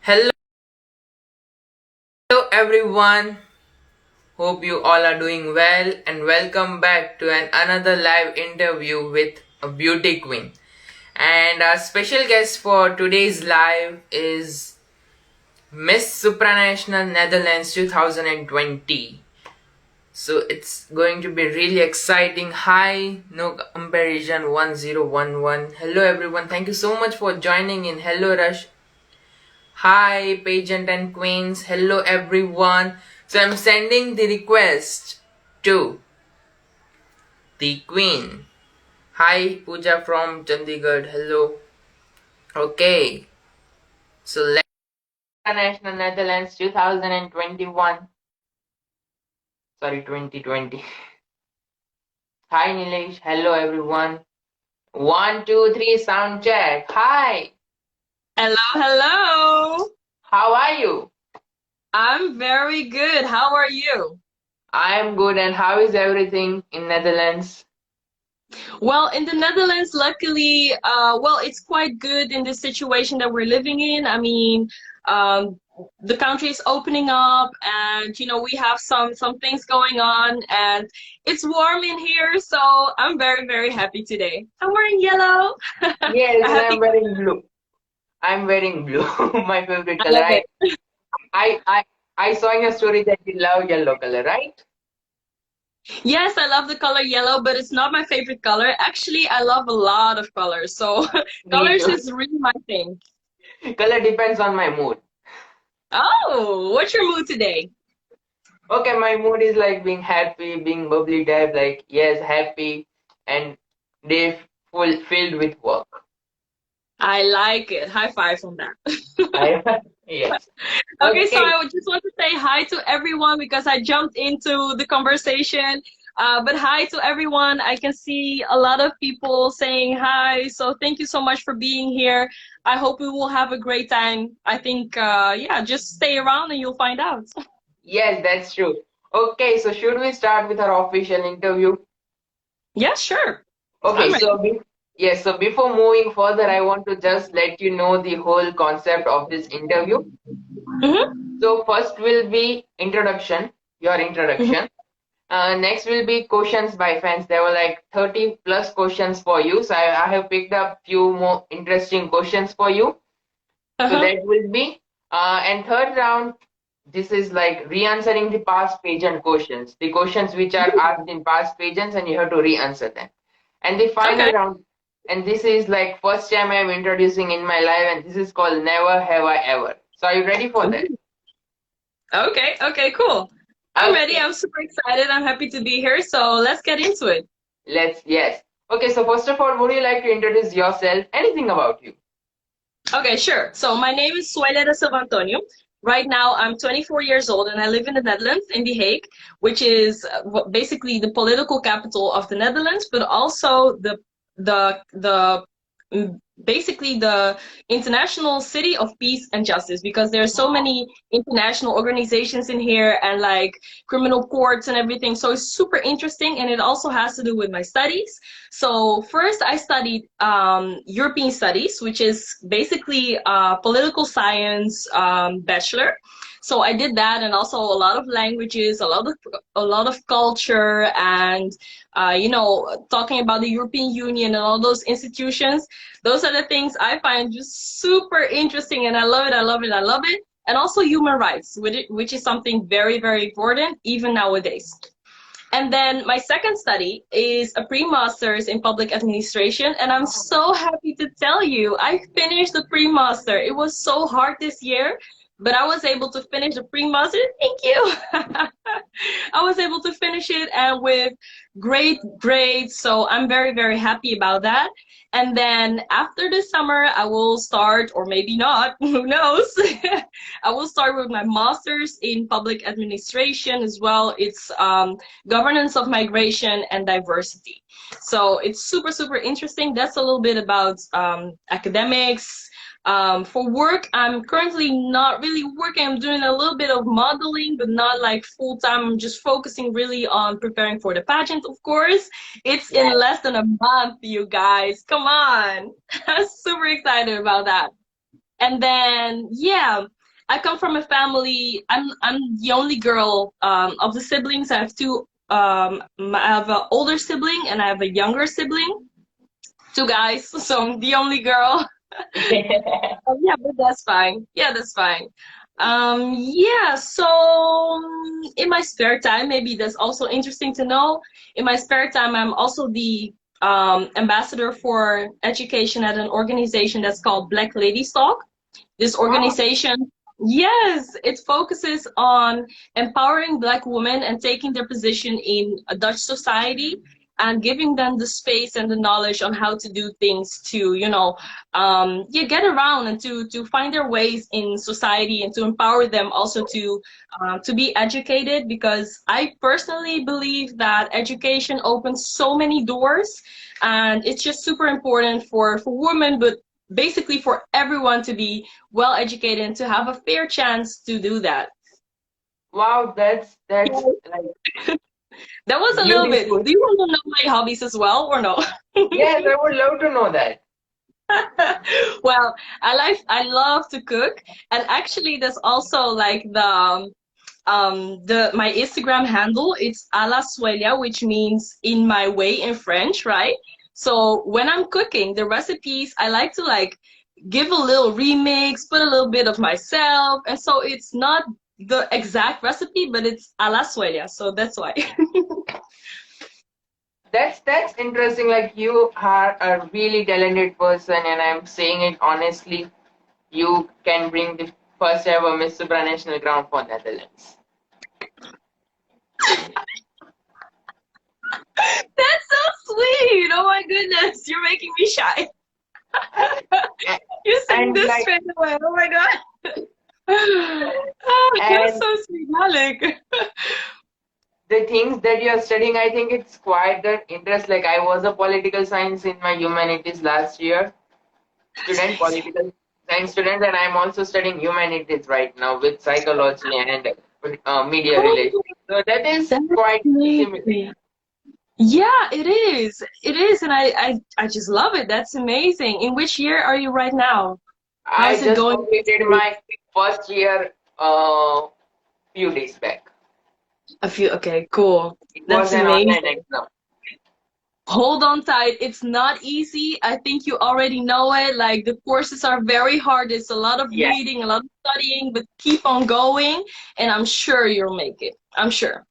Hello everyone. Hope you all are doing well and welcome back to another live interview with a beauty queen. And our special guest for today's live is Miss Supranational Netherlands 2020. So it's going to be really exciting. Hi, no comparison 1011. Hello everyone. Thank you so much for joining in. Hello Rush. Hi, Pageant and Queens. Hello, everyone. So I'm sending the request to the Queen. Hi, Pooja from Chandigarh. Hello. Okay. So let's National Netherlands 2021. Sorry, 2020. Hi, Nilesh. Hello, everyone. One, two, three, sound check. Hi. Hello, hello. How are you? I'm very good. How are you? I'm good. And how is everything in Netherlands? Well, in the Netherlands, luckily, it's quite good in this situation that we're living in. I mean, the country is opening up, and we have some things going on, and it's warm in here, so I'm very, very happy today. I'm wearing yellow. A Yes, and I'm happy. wearing blue. I'm wearing blue, my favorite I color. love I, it. I, I, I saw in your story that you love yellow color, right? Yes, I love the color yellow, but it's not my favorite color. Actually, I love a lot of colors, so Me colors too. is really my thing. Color depends on my mood. Oh, what's your mood today? Okay, my mood is like being happy, being bubbly type, like yes, happy, and day full filled with work. I like it. High five on that. I, yes. Okay, so Okay. I would just want to say hi to everyone because I jumped into the conversation. But hi to everyone. I can see a lot of people saying hi. So thank you so much for being here. I hope we will have a great time. I think, yeah, just stay around and you'll find out. Yes, that's true. Okay, so should we start with our official interview? Yeah, sure. I'm Okay, ready. yes, so before moving further, I want to just let you know the whole concept of this interview. Mm-hmm. So first will be introduction, your Mm-hmm. introduction. Next will be questions by fans. There were like 30 plus questions for you. So I have picked up few more interesting questions for you. So Uh-huh. that will be, and third round, this is like re-answering the past pageant questions, the questions which are asked in past pageants, and you have to re-answer them. And the final Okay. round, and this is like first time I'm introducing in my life, and this is called Never Have I Ever. So are you ready for that? Ooh. Okay. Okay. Cool. I'm ready. Okay, I'm super excited. I'm happy to be here. So let's get into it. yes. Okay, so first of all, would you like to introduce yourself? Anything about you? Okay, sure. So my name is Suela de Silva Antonio. Right now, I'm 24 years old and I live in the Netherlands, in The Hague, which is basically the political capital of the Netherlands, but also the basically the international city of peace and justice, because there are so many international organizations in here and like criminal courts and everything. So it's super interesting, and it also has to do with my studies. So first, I studied European studies, which is basically political science bachelor. So I did that, and also a lot of languages, a lot of culture, and talking about the European Union and all those institutions. Those are the things I find just super interesting, and I love it. I love it. I love it. And also human rights, which is something very, very important even nowadays. And then my second study is a pre-master's in public administration. And I'm so happy to tell you, I finished the pre-master. It was so hard this year, but I was able to finish the pre-master. Thank you. I was able to finish it and with great grades. So I'm very, very happy about that. And then after the summer, I will start, or maybe not, who knows? I will start with my master's in public administration as well. It's governance of migration and diversity. So it's super, super interesting. That's a little bit about academics. For work, I'm currently not really working. I'm doing a little bit of modeling, but not like full time. I'm just focusing really on preparing for the pageant, of course. It's in Yes. less than a month, you guys. Come on. I'm super excited about that. And then, yeah. I come from a family. I'm the only girl of the siblings. I have two. I have an older sibling and I have a younger sibling. Two guys, so I'm the only girl. Yeah, but that's fine. Yeah, that's fine. Yeah, so in my spare time, maybe that's also interesting to know. In my spare time, I'm also the ambassador for education at an organization that's called Black Ladies Talk. This Wow. organization, yes, it focuses on empowering Black women and taking their position in a Dutch society and giving them the space and the knowledge on how to do things to, yeah, get around and to find their ways in society and to empower them also to be educated because I personally believe that education opens so many doors and it's just super important for women, but basically for everyone to be well educated and to have a fair chance to do that. Wow, that's like That was a little bit. beautiful. Do you want to know my hobbies as well or no? Yes, I would love to know that. Well, I love to cook, and actually there's also like the my Instagram handle. It's a la suelia, which means in my way in French, right? So when I'm cooking the recipes, I like to like give a little remix, put a little bit of myself, and so it's not the exact recipe, but it's a la suelia. So that's why. That's interesting. Like you are a really talented person, and I'm saying it honestly. You can bring the first ever Miss Supranational crown for Netherlands. That's so sweet. Oh my goodness, you're making me shy. A- You saying And this like, straight away. Oh my god. Oh, you're and so sweet, Malik. the things that you're studying, I think it's quite that interest. Like I was a political science in my humanities last year, That's amazing. political science student, and I'm also studying humanities right now with psychology and media Oh, relations. So that is that's quite similar. amazing. Yeah, it is. It is, and I just love it. That's amazing. In which year are you right now? How I is it just going? completed my first year few days back. A few. Okay, cool. It was That's an online amazing. exam. Hold on tight. It's not easy. I think you already know it. Like the courses are very hard. It's a lot of Yeah. reading, a lot of studying, but keep on going, and I'm sure you'll make it. I'm sure.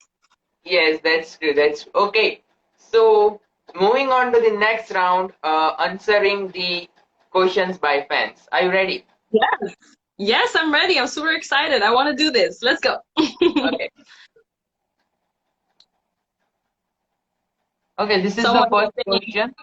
Yes, that's true. That's okay. So moving on to the next round, answering the questions by fans. Are you ready? Yes. Yes, I'm ready. I'm super excited. I want to do this. Let's go. Okay. Okay, this is the Someone first saying, question.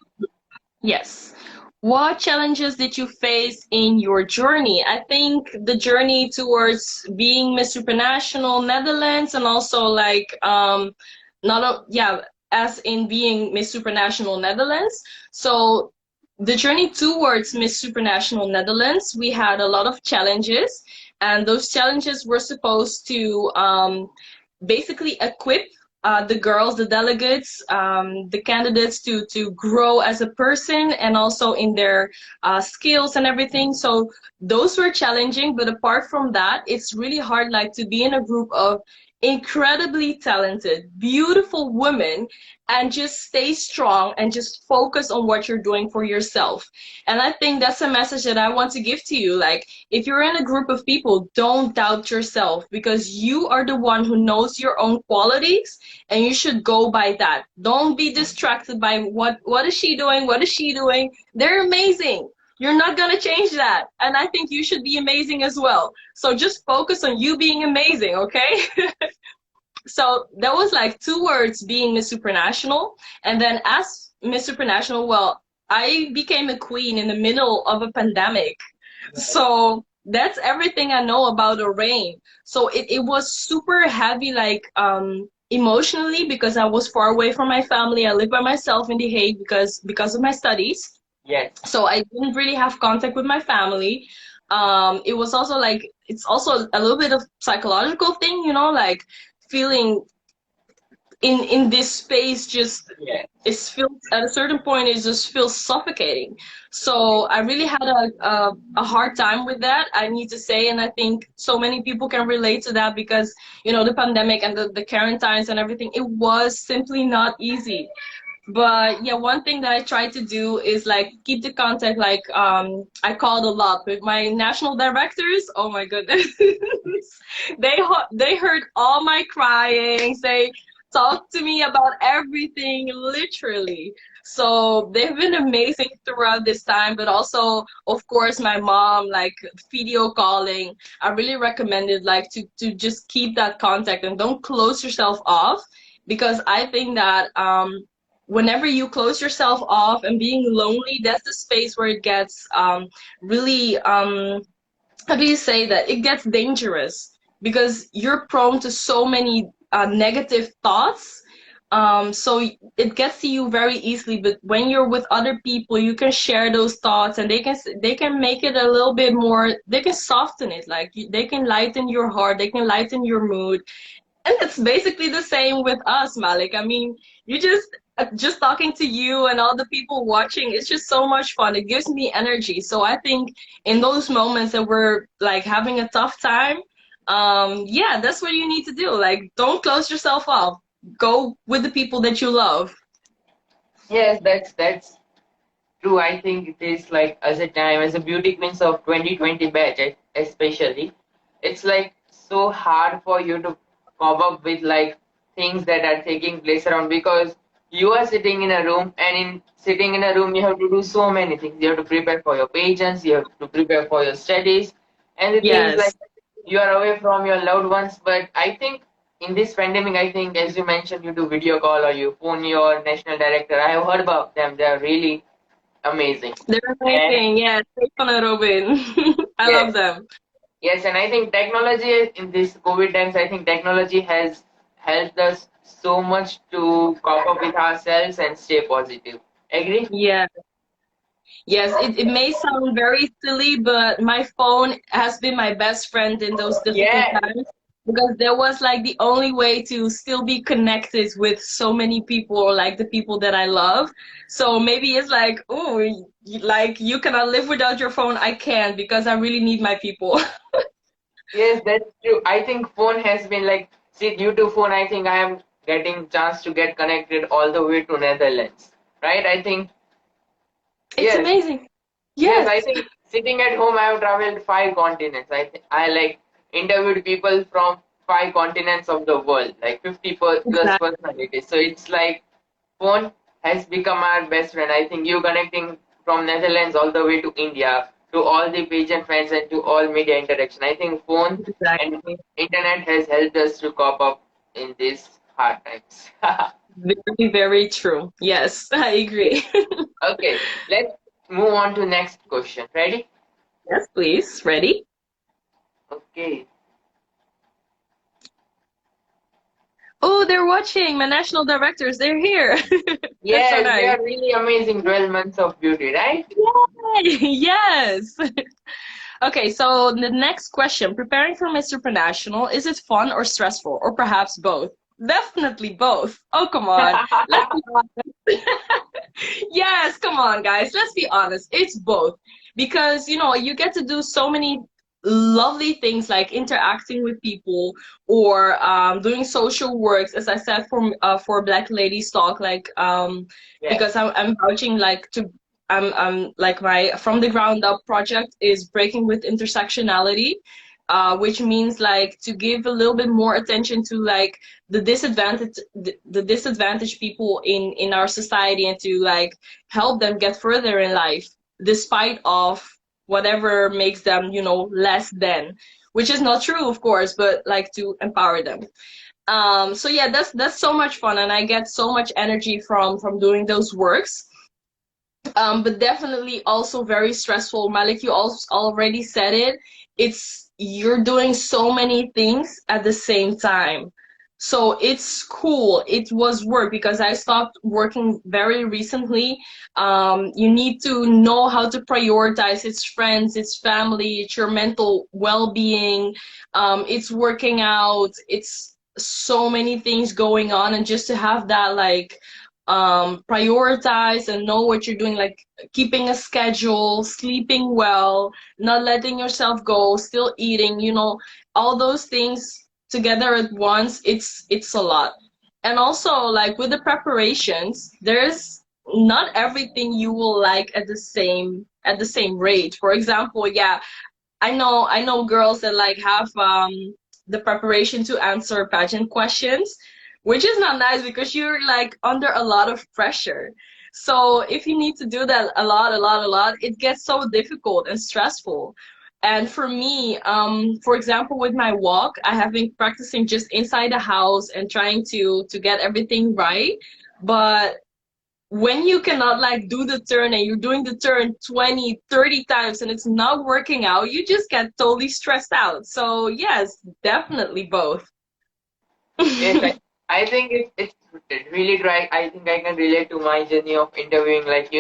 yes. What challenges did you face in your journey? I think the journey towards being Miss Supranational Netherlands and also like not a, yeah, as in being Miss Supranational Netherlands. So the journey towards Miss Supranational Netherlands, we had a lot of challenges, and those challenges were supposed to basically equip the girls, the delegates, the candidates to grow as a person and also in their skills and everything. So those were challenging, but apart from that, it's really hard like to be in a group of incredibly talented, beautiful women and just stay strong and just focus on what you're doing for yourself. And I think that's a message that I want to give to you. Like, if you're in a group of people, don't doubt yourself because you are the one who knows your own qualities and you should go by that. Don't be distracted by what is she doing? What is she doing? They're amazing. You're not going to change that. And I think you should be amazing as well. So just focus on you being amazing, okay? So that was like two words being Miss Supranational. And then as Miss Supranational, well, I became a queen in the middle of a pandemic. So that's everything I know about the reign. So it was super heavy, like emotionally, because I was far away from my family. I lived by myself in The Hague because of my studies. Yes. So I didn't really have contact with my family. It was also like it's also a little bit of psychological thing, like feeling in this space just Yeah. it feels at a certain point it just feels suffocating. So I really had a hard time with that, I need to say, and I think so many people can relate to that because the pandemic and the quarantines and everything, it was simply not easy. But yeah, one thing that I try to do is like keep the contact. Like I called a lot with my national directors. Oh my goodness, they heard all my crying. They talked to me about everything, literally. So they've been amazing throughout this time. But also, of course, my mom, like video calling. I really recommended like to just keep that contact and don't close yourself off, because I think that whenever you close yourself off and being lonely, that's the space where it gets really how do you say that? It gets dangerous because you're prone to so many negative thoughts. So it gets to you very easily. But when you're with other people, you can share those thoughts, and they can make it a little bit more. They can soften it, like they can lighten your heart. They can lighten your mood, and it's basically the same with us, Malik. I mean, you just talking to you and all the people watching, it's just so much fun. It gives me energy. So I think in those moments that we're like having a tough time, yeah, that's what you need to do. Like, don't close yourself off. Go with the people that you love. Yes, that's true. I think it is like as a time as a beauty queens of 2020 batch, especially, it's like so hard for you to come up with like things that are taking place around because you are sitting in a room and in sitting in a room you have to do so many things. You have to prepare for your pageants, you have to prepare for your studies, and the things like Yes, you are away from your loved ones. But I think in this pandemic, I think as you mentioned, you do video call or you phone your national director. I have heard about them. They are really amazing. they're And amazing. Yes, Stefan and Robin. I love yes, them. yes, and I think technology in this COVID times, I think technology has helped us so much to cope up with ourselves and stay positive. Agree? Yeah. Yes, it may sound very silly, but my phone has been my best friend in those difficult Yeah. times because there was like the only way to still be connected with so many people, or like the people that I love. So maybe it's like, oh, like you cannot live without your phone. I can, because I really need my people. Yes, that's true. I think phone has been like, see, due to phone, I think I am getting chance to get connected all the way to Netherlands. Right? I think, It's yes. amazing. Yes, Yes, I think sitting at home, I have traveled 5 continents. I like interviewed people from 5 continents of the world, like 50 plus exactly. personalities. So it's like phone has become our best friend. I think you connecting from Netherlands all the way to India, to all the pageant fans and to all media interaction. I think phone and Exactly. internet has helped us to cope up in these hard times. Very, very true. Yes, I Yes. agree. Okay, let's move on to next question. Ready? Yes, please. Ready? Okay. Oh, they're watching. My national directors, they're here. That's so Yes, they nice. are really amazing 12 months of beauty, right? Yay! Yes. Okay, so the next question. Preparing for Mr. International, is it fun or stressful? Or perhaps both? Definitely both. Oh, come on. Let's be honest. Yes, come on, guys. Let's be honest. It's both. Because, you get to do so many lovely things like interacting with people, or doing social works, as I said, for Black Ladies Talk, like because Yes. I'm vouching like to I'm like my from the ground up project is breaking with intersectionality, which means like to give a little bit more attention to like the disadvantaged people in our society, and to like help them get further in life despite of whatever makes them less than, which is not true, of course, but like to empower them. So yeah, that's so much fun, and I get so much energy from doing those works. But definitely also very stressful. Malik, you also already said it. It's you're doing so many things at the same time. So it's cool. It was work because I stopped working very recently. You need to know how to prioritize. It's friends, it's family, it's your mental well-being, it's working out, it's so many things going on, and just to have that like prioritize and know what you're doing, like keeping a schedule, sleeping well, not letting yourself go, still eating, all those things together at once, it's a lot. And also like with the preparations, there's not everything you will like at the same rate. For example, yeah, I know girls that like have the preparation to answer pageant questions, which is not nice because you're like under a lot of pressure. So if you need to do that a lot, it gets so difficult and stressful. And for me, for example, with my walk, I have been practicing just inside the house and trying to get everything right. But when you cannot like do the turn and you're doing the turn 20, 30 times and it's not working out, you just get totally stressed out. So yes, definitely both. Yes, I think it's really right. I think I can relate to my journey of interviewing. Like,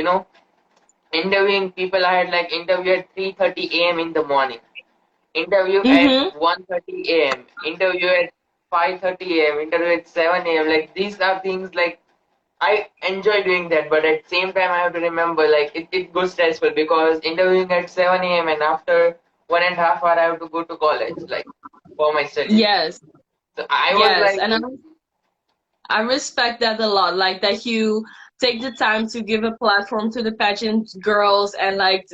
interviewing people, I had like interview at 3:30 a.m. in the morning, interview at Mm-hmm. 1:30 a.m., interview at 5:30 a.m., interview at 7 a.m. Like, these are things like I enjoy doing that, but at the same time, I have to remember like it goes stressful because interviewing at 7 a.m. and after 1.5 hours, I have to go to college, like for my studies. Yes, So I was yes. like, And I respect that a lot. Like that you take the time to give a platform to the pageant girls and like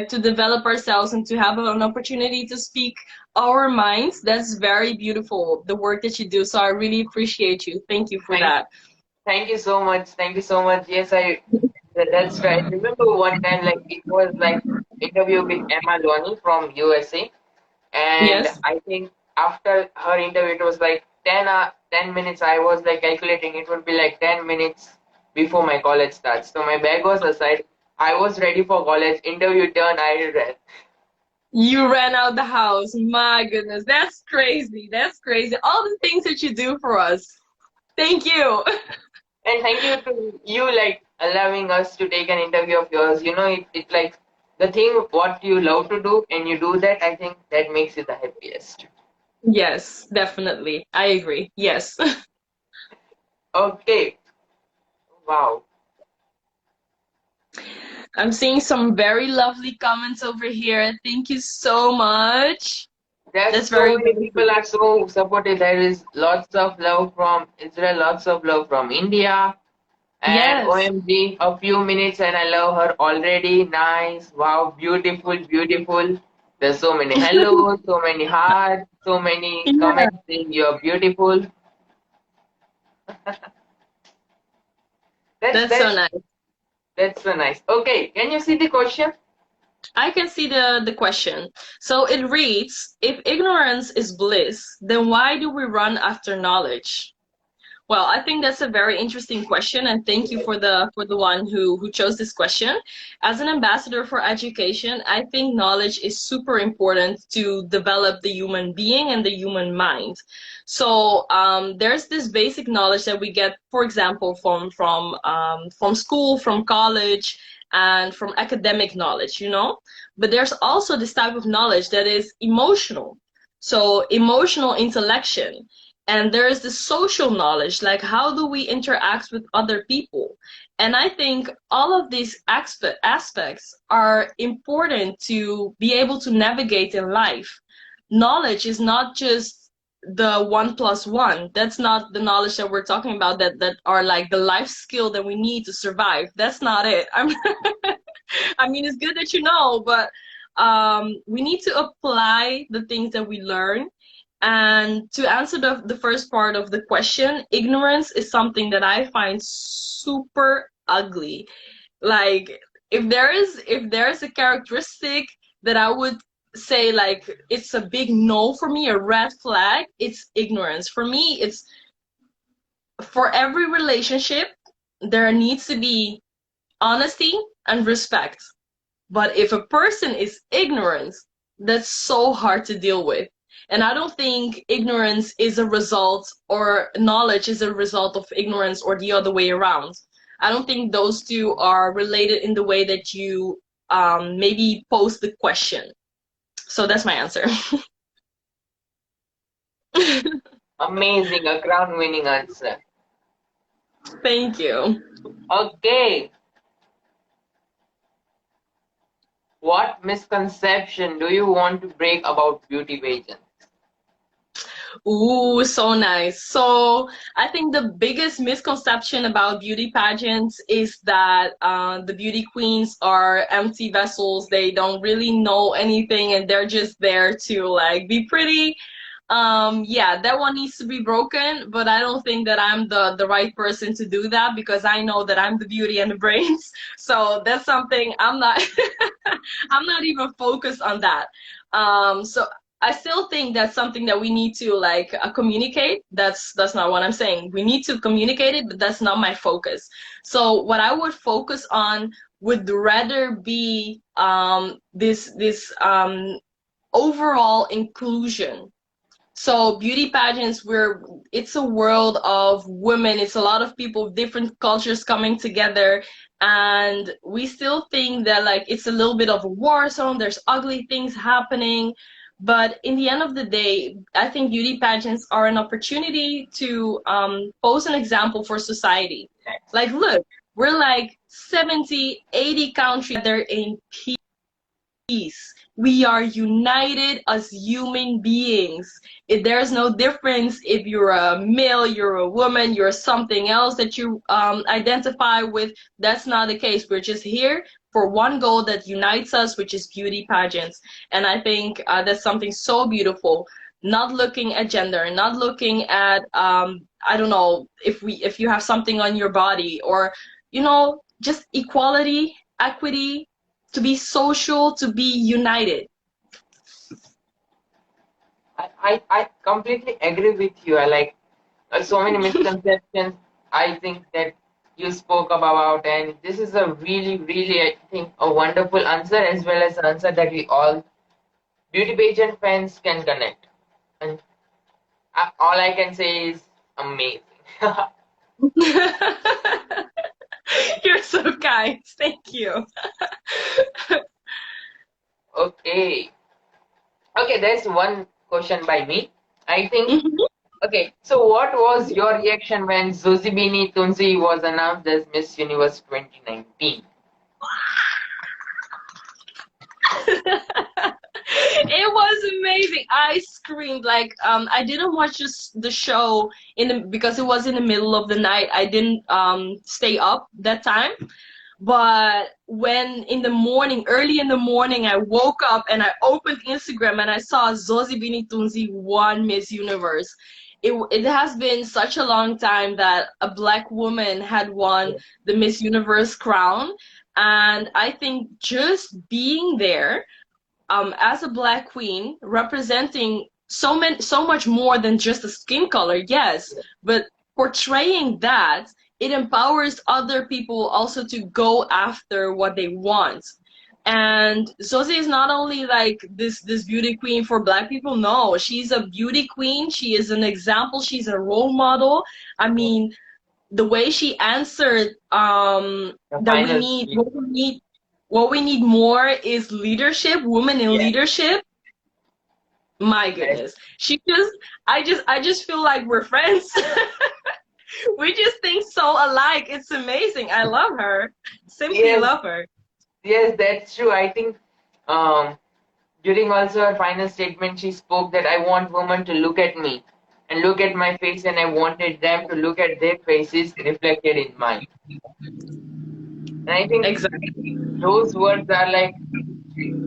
to develop ourselves and to have an opportunity to speak our minds. That's very beautiful, the work that you do. So I really appreciate you. Thank you for thank that. Thank you so much. Thank you so much. Yes, that's right. Remember one time, like it was like interview with Emma Loni from USA, and Yes. I think after her interview, it was like 10 minutes. I was like calculating it would be like 10 minutes before my college starts. So my bag was aside. I was ready for college. Interview done. I read. You ran out the house. My goodness, that's crazy. That's crazy. All the things that you do for us. Thank you. And thank you to you, like allowing us to take an interview of yours. It like the thing what you love to do, and you do that. I think that makes you the happiest. Yes, definitely. I agree. Yes. Okay, wow, I'm seeing some very lovely comments over here. Thank you so much. there's That's so very, many very people sweet. are so supportive. There is lots of love from Israel, lots of love from India, and Yes. OMG, a few minutes, and I love her already. Nice, wow, beautiful, beautiful. There's so many hellos, so many hearts, so many Yeah, comments saying you're beautiful. That's that's so that's nice. That's so nice. Okay, can you see the question? I can see the question. So it reads, if ignorance is bliss, then why do we run after knowledge? Well, I think that's a very interesting question, and thank you for the one who chose this question. As an ambassador for education, I think knowledge is super important to develop the human being and the human mind. So there's this basic knowledge that we get, for example, from school, from college, and from academic knowledge, But there's also this type of knowledge that is emotional. So emotional intellection, and there is the social knowledge, like how do we interact with other people. And I think all of these aspects are important to be able to navigate in life. Knowledge is not just the one plus one. That's not the knowledge that we're talking about, that are like the life skill that we need to survive. That's not it. I mean, it's good that you know, but we need to apply the things that we learn. And to answer the first part of the question, ignorance is something that I find super ugly. Like if there is a characteristic that I would say like it's a big no for me, a red flag, it's ignorance. For me, it's for every relationship, there needs to be honesty and respect. But if a person is ignorant, that's so hard to deal with. And I don't think ignorance is a result or knowledge is a result of ignorance or the other way around. I don't think those two are related in the way that you maybe pose the question. So that's my answer. Amazing, a crown-winning answer. Thank you. Okay, what misconception do you want to break about beauty pageants? Ooh, so nice. So I think the biggest misconception about beauty pageants is that the beauty queens are empty vessels. They don't really know anything and they're just there to like be pretty. Yeah, that one needs to be broken, but I don't think that I'm the right person to do that because I know that I'm the beauty and the brains. So that's something I'm not I'm not even focused on that. So I still think that's something that we need to like communicate. That's not what I'm saying. We need to communicate it, but that's not my focus. So what I would focus on would rather be this overall inclusion. So beauty pageants, where it's a world of women, it's a lot of people, different cultures coming together, and we still think that like it's a little bit of a war zone, there's ugly things happening. But in the end of the day, I think beauty pageants are an opportunity to pose an example for society. Like, look, we're like 70, 80 countries that are in peace. We are united as human beings. There's no difference if you're a male, you're a woman, you're something else that you identify with. That's not the case. We're just here for one goal that unites us, which is beauty pageants. And I think that's something so beautiful. Not looking at gender, not looking at I don't know if you have something on your body or just equality, equity, to be social, to be united. I completely agree with you. I like so many misconceptions I think that you spoke about, and this is a really, really, I think, a wonderful answer as well as an answer that we all beauty pageant fans can connect. And all I can say is amazing. You're so kind. Thank you. Okay. Okay, there's one question by me. I think, okay, so what was your reaction when Zozibini Tunzi was announced as Miss Universe 2019? It was amazing. I screamed like I didn't watch the show because it was in the middle of the night. I didn't stay up that time. But when in the morning, early in the morning, I woke up and I opened Instagram and I saw Zozi Binitunzi won Miss Universe. It has been such a long time that a black woman had won the Miss Universe crown. And I think just being there as a black queen, representing so much more than just a skin color, yes, but portraying that, it empowers other people also to go after what they want. And Zoe is not only like this beauty queen for black people. No, she's a beauty queen. She is an example. She's a role model. I mean, the way she answered The that we final need speech. what we need more is leadership, women in Yes, leadership. My yes, goodness, I just feel like we're friends. We just think so alike. It's amazing. I love her. Simply yes, love her. yes, that's true. I think um, during also her final statement, she spoke that I want women to look at me and look at my face, and I wanted them to look at their faces reflected in mine. And I think Exactly. those words are like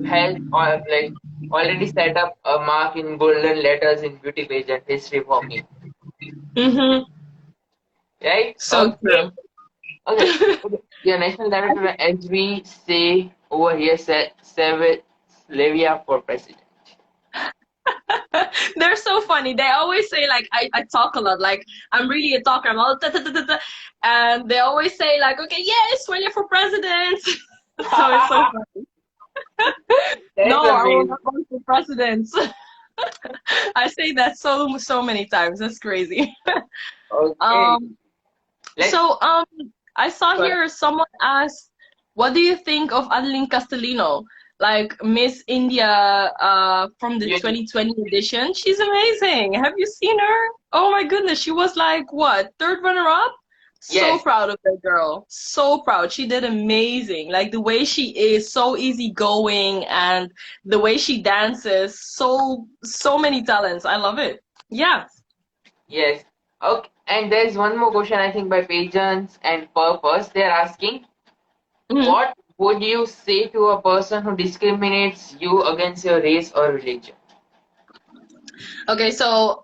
held or like already set up a mark in golden letters in beauty pageant history for me. Mm-hmm. Right? So Okay. true. Okay. Okay. Your national director, as we say over here, said Slavia for president. They're so funny. They always say like I talk a lot, like I'm really a talker. I'm all and they always say like, okay, yes, when you're for president. So it's so funny. That's No, I will amazing. not run for president. I say that so many times. That's crazy. Okay. Um, Let's so I saw first. here someone asked, what do you think of Adeline Castellino? like Miss India from the Uni- 2020 edition. She's amazing. Have you seen her? Oh my goodness, she was like what, third runner up? So Yes, proud of that girl. So proud. She did amazing. Like the way she is, so easygoing, and the way she dances, so many talents. I love it. Yeah. yes. Okay, and there's one more question I think by Pageants and Purpose. They're asking, Mhm. what would you say to a person who discriminates you against your race or religion? Okay, so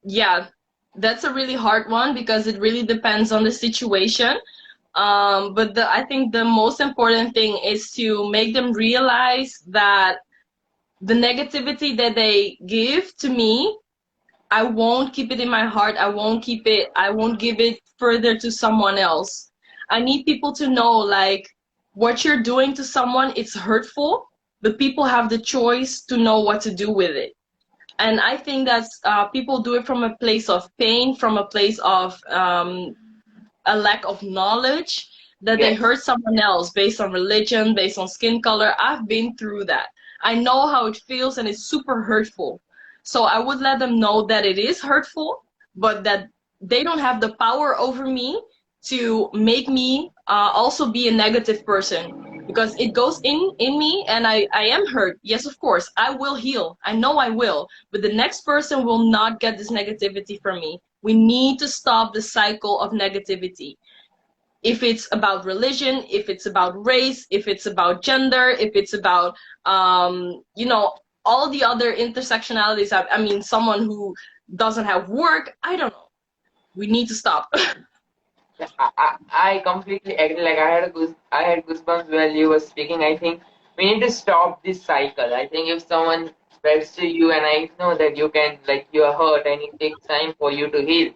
yeah, that's a really hard one because it really depends on the situation. But I think the most important thing is to make them realize that the negativity that they give to me, I won't keep it in my heart. I won't give it further to someone else. I need people to know like what you're doing to someone, it's hurtful, but people have the choice to know what to do with it. And I think that's people do it from a place of pain, from a place of a lack of knowledge, that they Yes, hurt someone else based on religion, based on skin color. I've been through that. I know how it feels, and it's super hurtful. So I would let them know that it is hurtful, but that they don't have the power over me to make me also be a negative person, because it goes in me, and I am hurt. Yes, of course I will heal, I know I will, but the next person will not get this negativity from me. We need to stop the cycle of negativity. If it's about religion, if it's about race, if it's about gender, if it's about all the other intersectionalities. I mean, someone who doesn't have work, I don't know. We need to stop. yeah, I completely agree. Like I had goosebumps while you were speaking. I think we need to stop this cycle. I think if someone spreads to you, and I know that you can, like, you are hurt and it takes time for you to heal,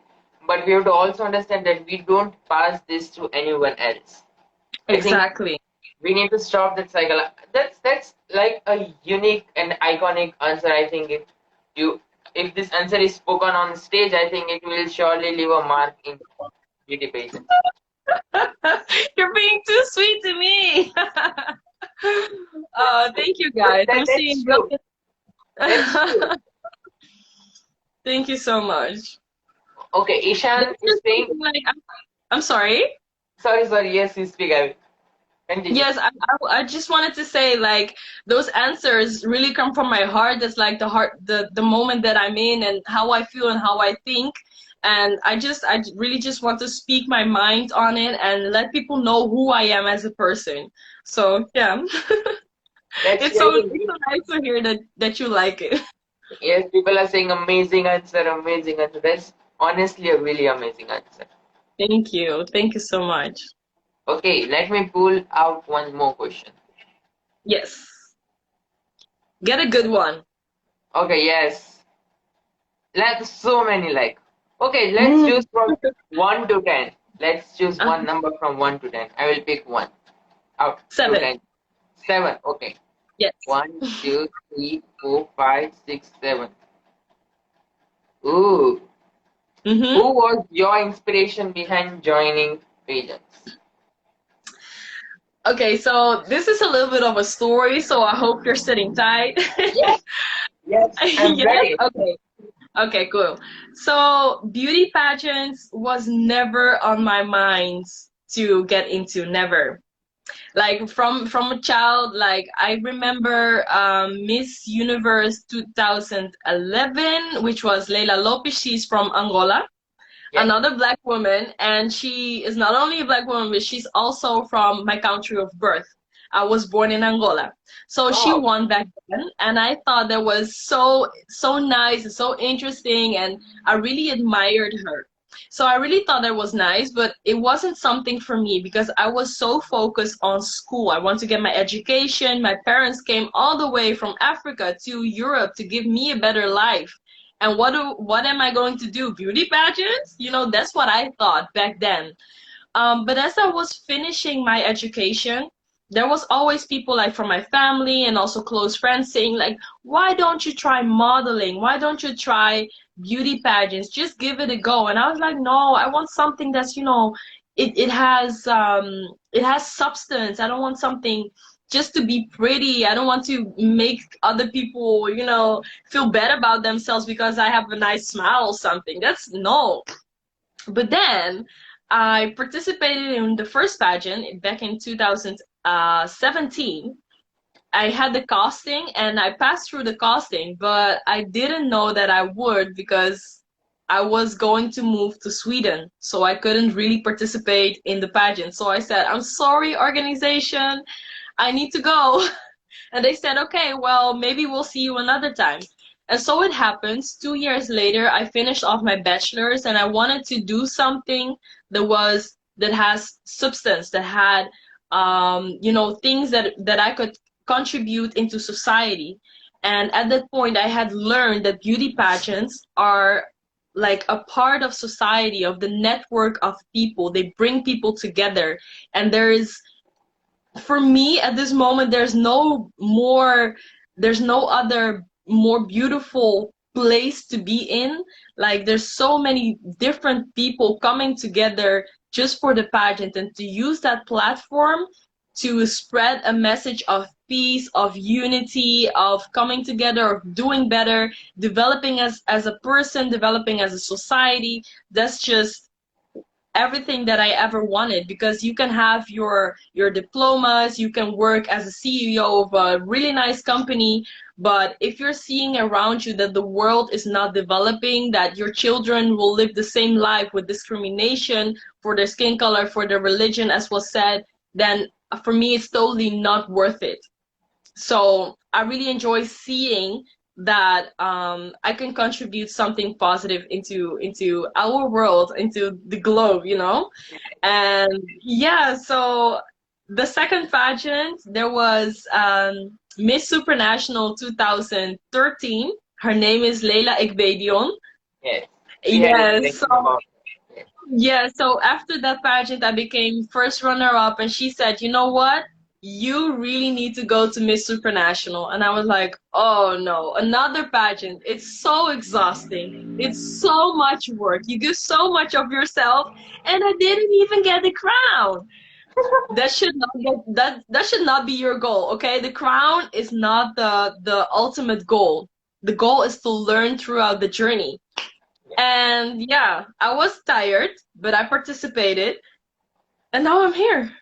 but we have to also understand that we don't pass this to anyone else. I think Exactly. we need to stop that cycle. That's like a unique and iconic answer. I think you if this answer is spoken on stage, I think it will surely leave a mark in beauty pageants. You're being too sweet to me. Thank you But guys. I'm that's seeing true. brilliant. That's true. Thank you so much. Okay, Ishan That's is just saying, something like I'm sorry. sorry, yes, you speak. I will continue. Yes, I just wanted to say like those answers really come from my heart. That's like the heart, the moment that I'm in and how I feel and how I think. And I really just want to speak my mind on it and let people know who I am as a person. So yeah, That's it's so nice to hear that you like it. yes, people are saying amazing answer, amazing answer. That's honestly a really amazing answer. Thank you so much. Okay, let me pull out one more question. Yes, get a good one. Okay, yes. Let's so many like. Okay, let's Mm. choose from 1 to 10. Let's choose Uh, one number from 1 to 10. I will pick one out to 7. 10. 7. Okay. Yes. 1, 2, 3, 4, 5, 6, 7. Ooh. Mm-hmm. Who was your inspiration behind joining Pageants? Okay, so this is a little bit of a story, so I hope you're sitting tight. Yes, yes, I'm Yes? ready. Okay. Okay, cool. So, beauty pageants was never on my mind to get into, never. Like from a child, like I remember Miss Universe 2011, which was Leila Lopez. She's from Angola, Yes. another black woman, and she is not only a black woman, but she's also from my country of birth. I was born in Angola. So she Oh, won back then, and I thought that was so nice and so interesting, and I really admired her. So I really thought that was nice, but it wasn't something for me because I was so focused on school. I want to get my education. My parents came all the way from Africa to Europe to give me a better life. And what am I going to do? Beauty pageants? That's what I thought back then. But as I was finishing my education, there was always people like from my family and also close friends saying like, why don't you try modeling? Why don't you try beauty pageants? Just give it a go. And I was like, no, I want something that's, it has substance. I don't want something just to be pretty. I don't want to make other people, feel bad about themselves because I have a nice smile or something. That's no. But then I participated in the first pageant back in 2017. I had the casting and I passed through the casting, but I didn't know that I would because I was going to move to Sweden, so I couldn't really participate in the pageant. So I said, I'm sorry, organization, I need to go. And they said, okay, well, maybe we'll see you another time. And so it happens. 2 years later, I finished off my bachelor's and I wanted to do something that has substance, that had things that I could contribute into society. And at that point, I had learned that beauty pageants are like a part of society, of the network of people. They bring people together, and there is, for me at this moment, there's no other more beautiful place to be in. Like, there's so many different people coming together just for the pageant, and to use that platform to spread a message of peace, of unity, of coming together, of doing better, developing as a person, developing as a society. That's just everything that I ever wanted, because you can have your diplomas, you can work as a CEO of a really nice company, but if you're seeing around you that the world is not developing, that your children will live the same life with discrimination for their skin color, for their religion, as was said, then for me it's totally not worth it. So I really enjoy seeing that I can contribute something positive into our world, into the globe, And yeah, so the second pageant, there was Miss Supranational 2013. Her name is Leila Ekbedion. Yes, we had Yes, discussion about it. yeah, so after that pageant, I became first runner-up, and she said, "You know what? You really need to go to Miss Supranational." And I was like, "Oh no, another pageant. It's so exhausting. It's so much work. You give so much of yourself, and I didn't even get the crown." That should not be your goal, okay? The crown is not the ultimate goal. The goal is to learn throughout the journey. And yeah, I was tired, but I participated, and now I'm here.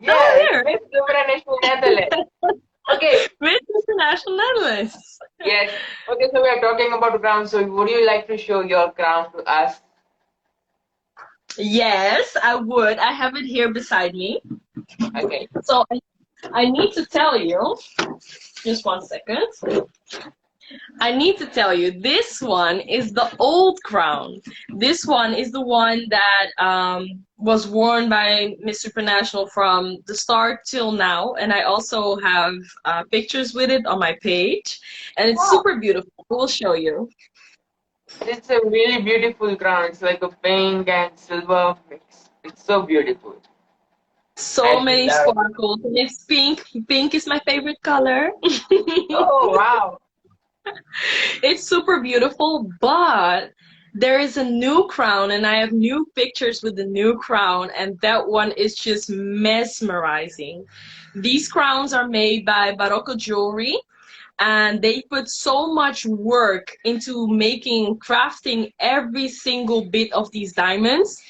Now I'm Yes, here Miss Supranational Netherlands. Okay, with International Netherlands. yes. Okay, so we are talking about crown. So would you like to show your crown to us? Yes, I would. I have it here beside me. Okay. So I need to tell you, just 1 second. I need to tell you, this one is the old crown. This one is the one that was worn by Miss Supranational from the start till now. And I also have pictures with it on my page. And it's Wow, super beautiful. I will show you. it's a really beautiful crown. It's like a pink and silver mix. It's so beautiful. So I many love. sparkles. And it's pink. Pink is my favorite color. Oh wow. It's super beautiful, but there is a new crown, and I have new pictures with the new crown, and that one is just mesmerizing. These crowns are made by Barocco Jewelry, and they put so much work into making, crafting every single bit of these diamonds.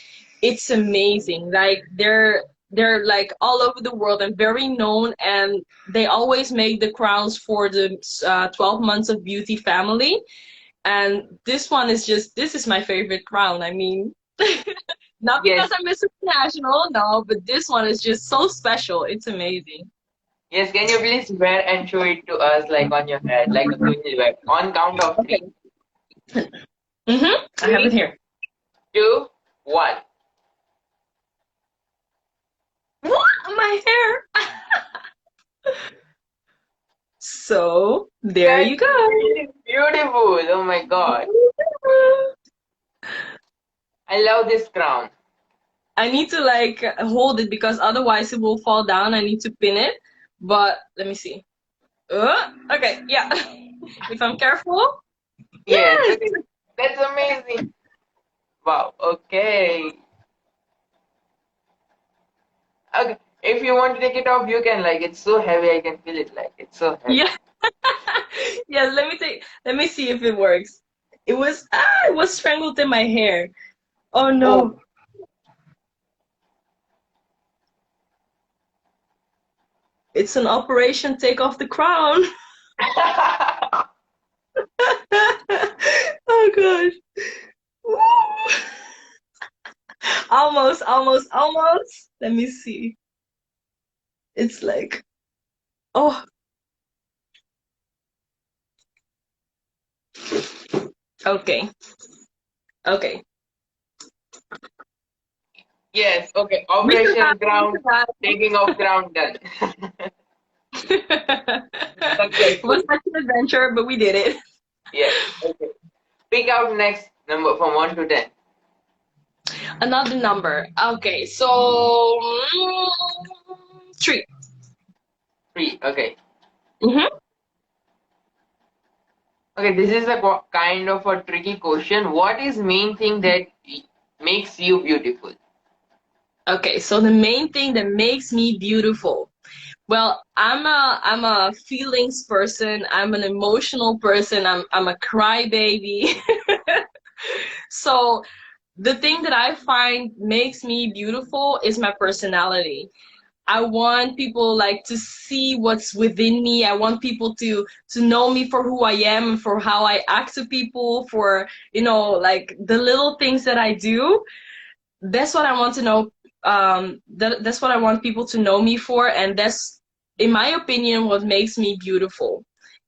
It's amazing. Like, they're like all over the world and very known, and they always make the crowns for the 12 months of beauty family. And this is my favorite crown. I mean, not because Yes. I'm Miss International, no, but this one is just so special. It's amazing. Yes. Can you please wear and show it to us, like on your head, like a queen wear, on count of Okay. three. I have it 3, here. 2, 1. What? My hair. So there That's you go. really beautiful. Oh my god. I love this crown. I need to like hold it because otherwise it will fall down. I need to pin it. But let me see. Okay, yeah. If I'm careful. Yes. Yes. Okay. That's amazing. Wow. Okay. Okay. If you want to take it off, you can. Like, it's so heavy, I can feel it. Like, it's so heavy. Yeah. Yes, let me see if it works. It was strangled in my hair. Oh Oh. no. It's an operation take off the crown. Oh gosh. Woo. Almost, almost, almost. Let me see. It's like, oh, okay. Okay. Yes, okay. We Operation survived. We ground, taking off ground done. survived. It Successful. was such an adventure, but we did it. Yes. Okay. Pick out next number from 1 to 10. Another number. Okay, so three. 3. Okay. Mm-hmm. Okay, this is a kind of a tricky question. What is main thing that makes you beautiful? Okay, so the main thing that makes me beautiful. Well, I'm a feelings person. I'm an emotional person. I'm a crybaby. So the thing that I find makes me beautiful is my personality. I want people like to see what's within me. I want people to know me for who I am and for how I act to people, for like the little things that I do. That's what I want to know. That's what I want people to know me for, and that's, in my opinion, what makes me beautiful.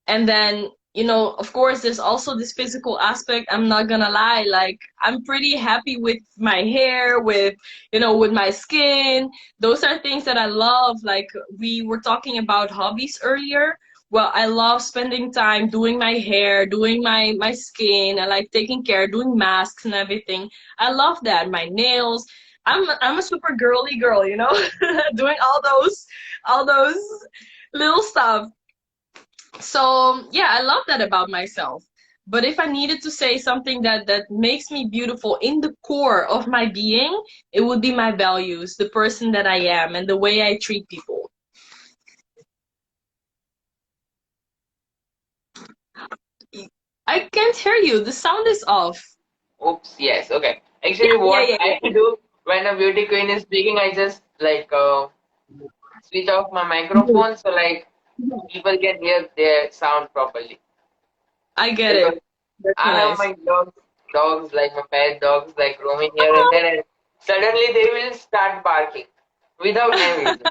And then, of course, there's also this physical aspect. I'm not gonna lie, like I'm pretty happy with my hair, with my skin. Those are things that I love. Like we were talking about hobbies earlier. Well, I love spending time doing my hair, doing my skin, and like taking care, doing masks and everything. I love that. My nails. I'm a super girly girl, doing all those little stuff. So yeah, I love that about myself. But if I needed to say something that makes me beautiful in the core of my being, it would be my values, the person that I am, and the way I treat people. I can't hear you. The sound is off. Oops, yes, okay. Yeah, Actually, yeah, what yeah, I do when a beauty queen is speaking, I just like switch off my yeah. microphone so like people can hear their sound properly. I get Because it. That's I have nice. my dogs like my pet dogs, like roaming here and there, and suddenly they will start barking without any reason.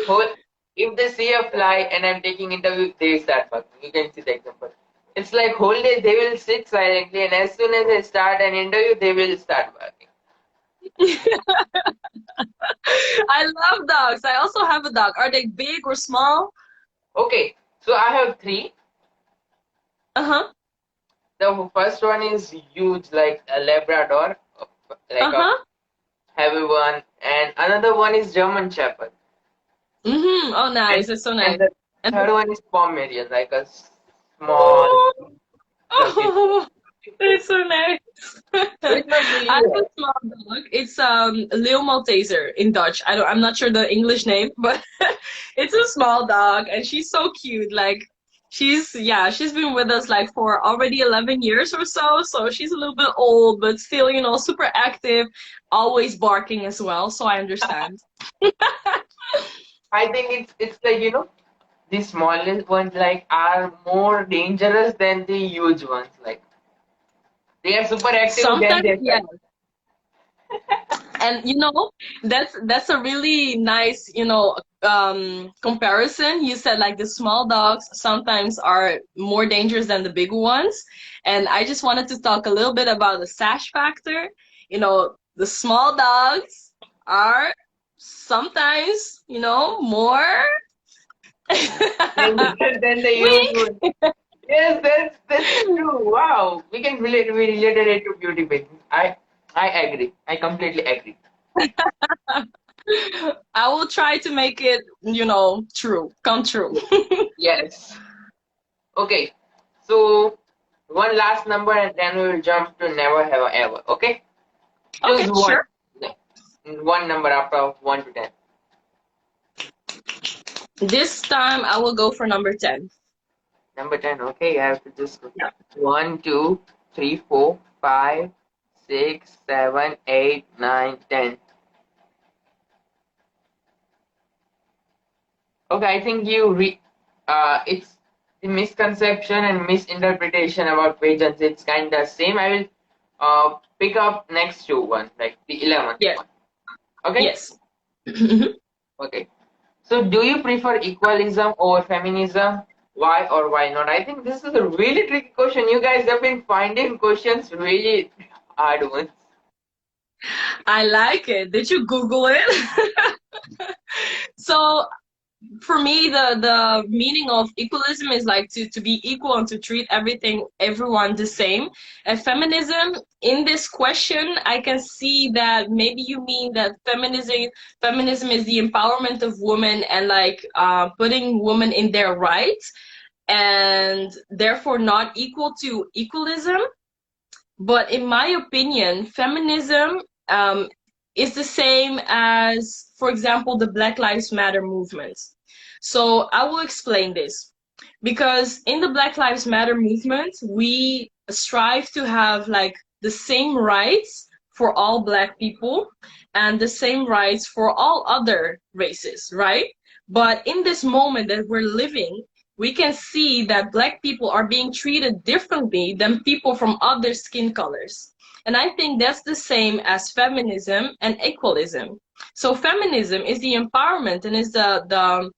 Whole, if they see a fly and I'm taking interview, they start barking. You can see the example. It's like whole day they will sit silently, and as soon as I start an interview, they will start barking. I love dogs. I also have a dog. Are they big or small? Okay, so I have 3. Uh-huh. The first one is huge, like a Labrador, like a Uh-huh. heavy one, and another one is German Shepherd, Mm-hmm. Oh, and nice. That's so nice. and the And third one is Pomeranian, like a small, oh, fluffy dog. oh, it's so nice. Which one do I you have have? a small dog. It's Leo Malteser in Dutch. I'm not sure the English name, but it's a small dog and she's so cute. Like she's been with us like for already 11 years or so. So she's a little bit old, but still, super active, always barking as well. So I understand. I think it's like the smallest ones like are more dangerous than the huge ones. Like they are super active, then Sometimes, they yeah. fight. And that's a really nice, comparison. You said like the small dogs sometimes are more dangerous than the big ones. And I just wanted to talk a little bit about the sash factor. The small dogs are sometimes, more Then the huge weak. one. Yes, that's true. Wow, we related it to beauty pageants. I agree. I completely agree. I will try to make it, come true. Yes. Okay. So one last number and then we will jump to never have ever. Okay. Okay, Choose one. sure. Like, one number after 1 to 10. This time I will go for number 10. Number 10. Okay, I have to just go. Yeah. 1, 2, 3, 4, 5, 6, 7, 8, 9, 10. Okay, I think it's the misconception and misinterpretation about pageants. It's kind of same. I will pick up next two one, like the 11th Yes. one. Okay? Yes. Okay. So do you prefer equalism over feminism? Why or why not? I think this is a really tricky question. You guys have been finding questions really hard ones. I like it. Did you Google it? So for me, the meaning of equalism is like to be equal and to treat everyone the same. And feminism, in this question, I can see that maybe you mean that feminism is the empowerment of women and like putting women in their rights and therefore not equal to equalism. But in my opinion, feminism is the same as, for example, the Black Lives Matter movement. So I will explain this. Because in the Black Lives Matter movement, we strive to have like the same rights for all Black people and the same rights for all other races, right? But in this moment that we're living, we can see that Black people are being treated differently than people from other skin colors. And I think that's the same as feminism and equalism. So feminism is the empowerment and is the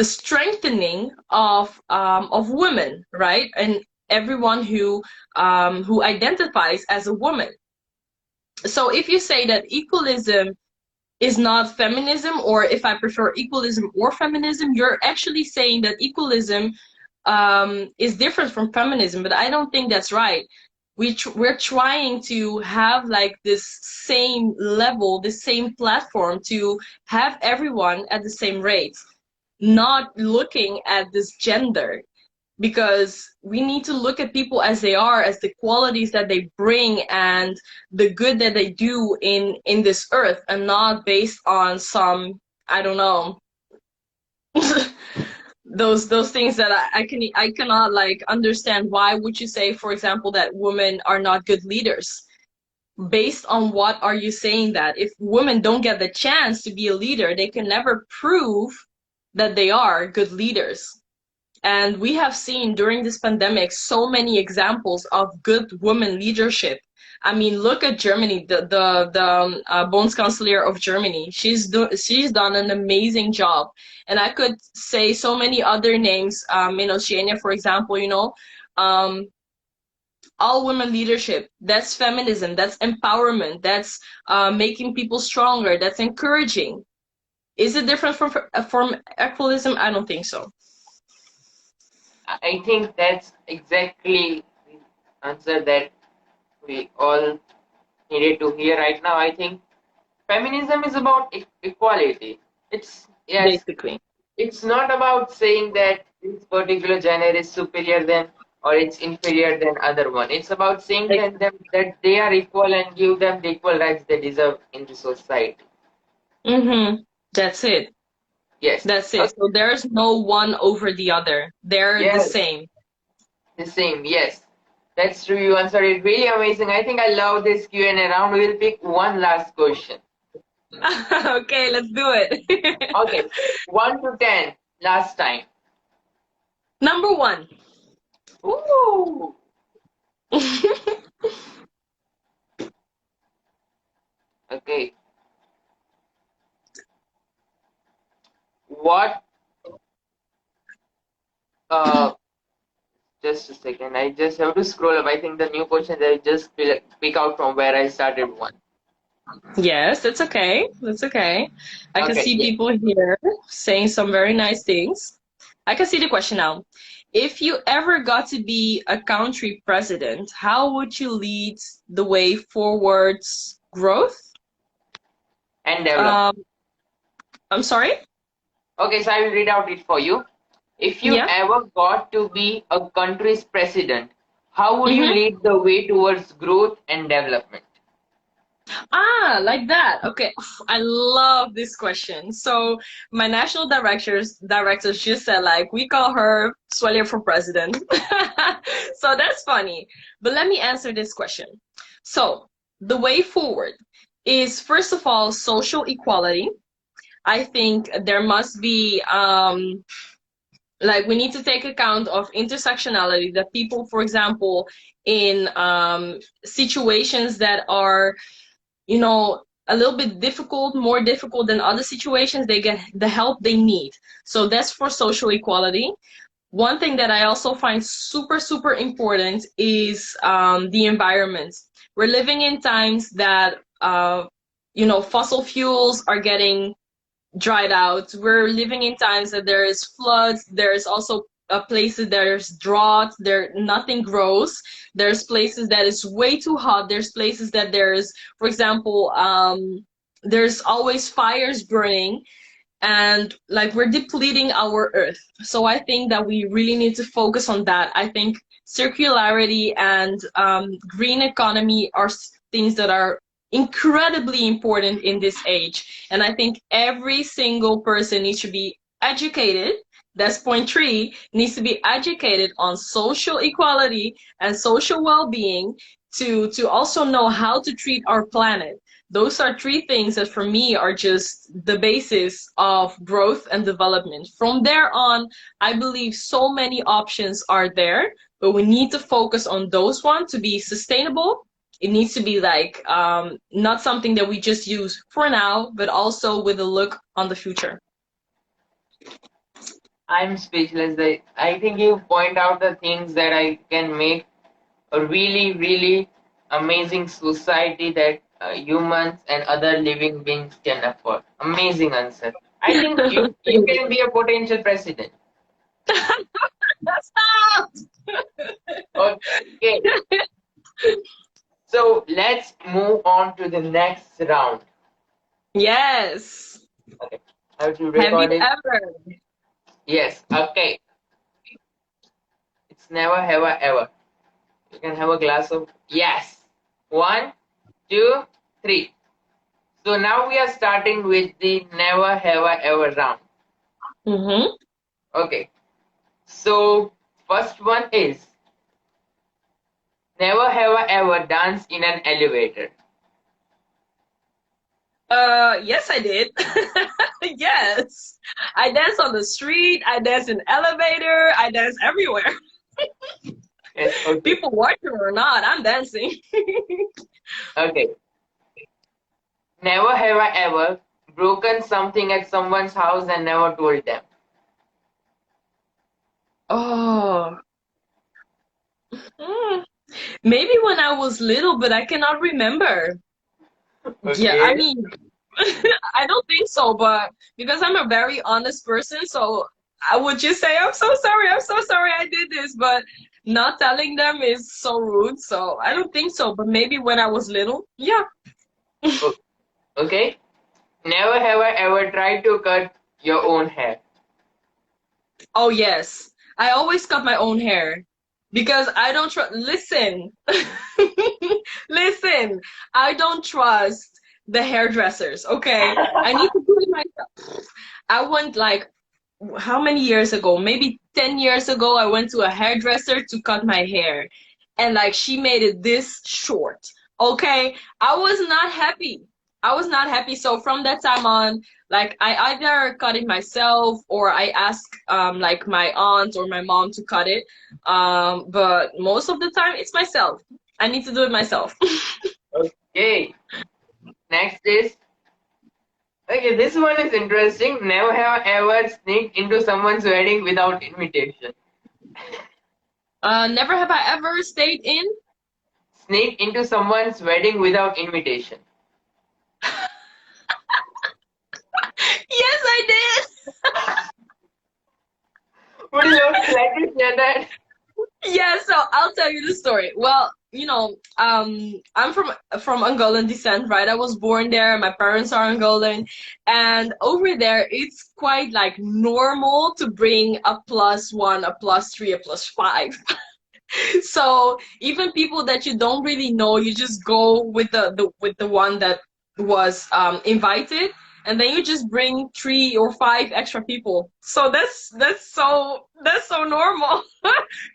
strengthening of women, right? And everyone who identifies as a woman. So if you say that equalism is not feminism, or if I prefer equalism or feminism, you're actually saying that equalism is different from feminism, but I don't think that's right. We're trying to have like this same level, the same platform to have everyone at the same rates, not looking at this gender, because we need to look at people as they are, as the qualities that they bring and the good that they do in this earth, and not based on some, I don't know, those things that I cannot like understand. Why would you say, for example, that women are not good leaders? Based on what are you saying that? If women don't get the chance to be a leader, they can never prove that they are good leaders. And we have seen during this pandemic so many examples of good women leadership. I mean, look at Germany, the Bundeskanzler of Germany. She's done an amazing job, and I could say so many other names. In Oceania, for example, um, all women leadership. That's feminism. That's empowerment. That's making people stronger. That's encouraging. Is it different from equalism? I don't think so. I think that's exactly the answer that we all needed to hear right now. I think feminism is about equality. It's yes, Basically. it's not about saying that this particular gender is superior than or it's inferior than other one. It's about saying that they are equal and give them the equal rights they deserve in the society. Mm-hmm. That's it. Yes. That's it. Okay. So there's no one over the other. They're the Yes. same. The same. Yes. That's true. You answered it really amazing. I think I love this Q&A round. We'll pick one last question. Okay, let's do it. Okay. 1 to 10. Last time. Number one. Ooh. Okay. What uh just a second. I just have to scroll up. I think the new questions I just pick out from where I started one. Yes, it's okay. That's okay. I can Okay, see yeah. people here saying some very nice things. I can see the question now. If you ever got to be a country president, how would you lead the way forwards growth? And develop. Um, I'm sorry? Okay, so I will read out it for you. If you Yeah. ever got to be a country's president, how would you Mm-hmm. lead the way towards growth and development? Ah, like that. Okay. I love this question. So my national directors just said like we call her Swellia for president. So that's funny. But let me answer this question. So the way forward is first of all social equality. I think there must be like we need to take account of intersectionality that people, for example, in situations that are a little bit difficult, more difficult than other situations, they get the help they need. So that's for social equality. One thing that I also find super, super important is the environment. We're living in times that, fossil fuels are getting dried out. We're living in times that there is floods. There's also places there's drought. There nothing grows. There's places that is way too hot. There's places that there's, for example, there's always fires burning, and like we're depleting our earth. So I think that we really need to focus on that. I think circularity and green economy are things that are incredibly important in this age, and I think every single person needs to be educated. That's point three, needs to be educated on social equality and social well-being to also know how to treat our planet. Those are three things that for me are just the basis of growth and development. From there on, I believe so many options are there, but we need to focus on those ones to be sustainable. It needs to be like not something that we just use for now, but also with a look on the future. I'm speechless. I think you point out the things that I can make a really, really amazing society that humans and other living beings can afford. Amazing answer. I think you can be a potential president. Stop! Okay. So let's move on to the next round. Yes. Okay. Have to Have you record it. ever? Yes. Okay. It's never have I ever. You can have a glass of yes. One, two, three. So now we are starting with the never have I ever round. Mm-hmm. Okay. So first one is never have I ever danced in an elevator. Yes, I did. Yes. I dance on the street, I dance in elevator, I dance everywhere. Yes. Okay. People watching or not, I'm dancing. Okay. Never have I ever broken something at someone's house and never told them. Oh. Hmm. Maybe when I was little, but I cannot remember. Yeah, I Okay. mean, I don't think so, but because I'm a very honest person, so I would just say, I'm so sorry I did this, but not telling them is so rude, so I don't think so, but maybe when I was little, yeah. Okay. Never have I ever tried to cut your own hair. Oh, yes. I always cut my own hair because I don't trust. Listen, listen, I don't trust the hairdressers, okay? I need to do it myself. I went like how many years ago? Maybe 10 years ago, I went to a hairdresser to cut my hair. And like she made it this short. Okay? I was not happy. I was not happy. So from that time on, like I either cut it myself or I ask like my aunt or my mom to cut it. But most of the time it's myself. I need to do it myself. Okay. Next is okay. This one is interesting. Never have I ever sneaked into someone's wedding without invitation. Never have I ever stayed in. Sneak into someone's wedding without invitation. Yes, I did. Would you like to share that? Yeah, so I'll tell you the story. Well, I'm from Angolan descent, right? I was born there. My parents are Angolan, and over there, it's quite like normal to bring a plus one, a plus three, a plus five. So even people that you don't really know, you just go with the one that was invited, and then you just bring 3 or 5 extra people. So that's so normal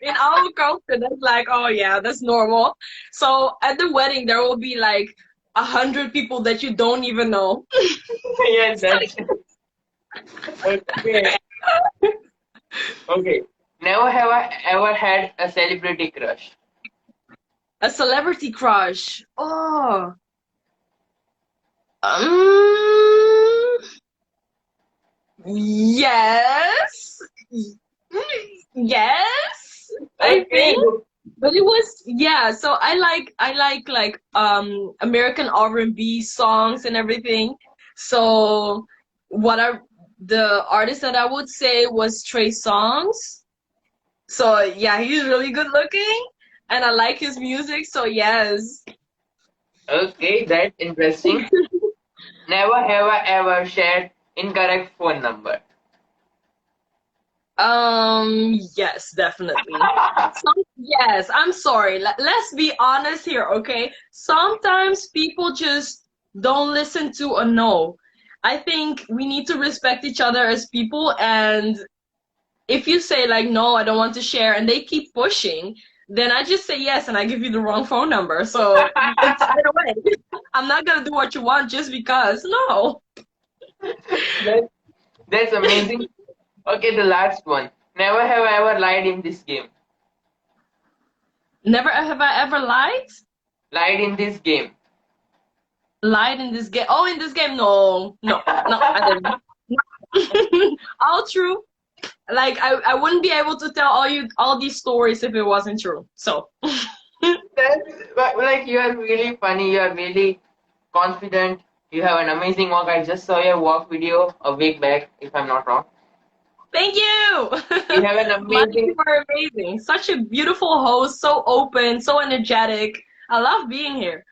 in our culture. That's like, oh yeah, that's normal. So at the wedding there will be like 100 people that you don't even know. Yes, that's okay. Okay. Never have I ever had a celebrity crush. A celebrity crush. Oh. Um, yes. Yes, I Okay. think. But it was, yeah, so I like American R&B songs and everything. So what are the artist that I would say was Trey Songz. So yeah, he's really good looking and I like his music, so yes. Okay, that's interesting. Never have I ever shared incorrect phone number. Yes, definitely. Yes, I'm sorry. Let's be honest here, okay? Sometimes people just don't listen to a no. I think we need to respect each other as people, and if you say like no, I don't want to share, and they keep pushing, then I just say yes and I give you the wrong phone number. So it's either way. I'm not gonna do what you want just because. No. That, that's amazing. Okay, the last one. Never have I ever lied in this game. Never have I ever lied. Lied in this game. Lied in this game. Oh, in this game, no, no, no, I didn't. All true. Like I wouldn't be able to tell all these stories if it wasn't true. So Like you are really funny. You are really confident. You have an amazing walk. I just saw your walk video a week back, if I'm not wrong. thank you. You have an Malik, you amazing. are amazing. Such a beautiful host, so open, so energetic. I love being here.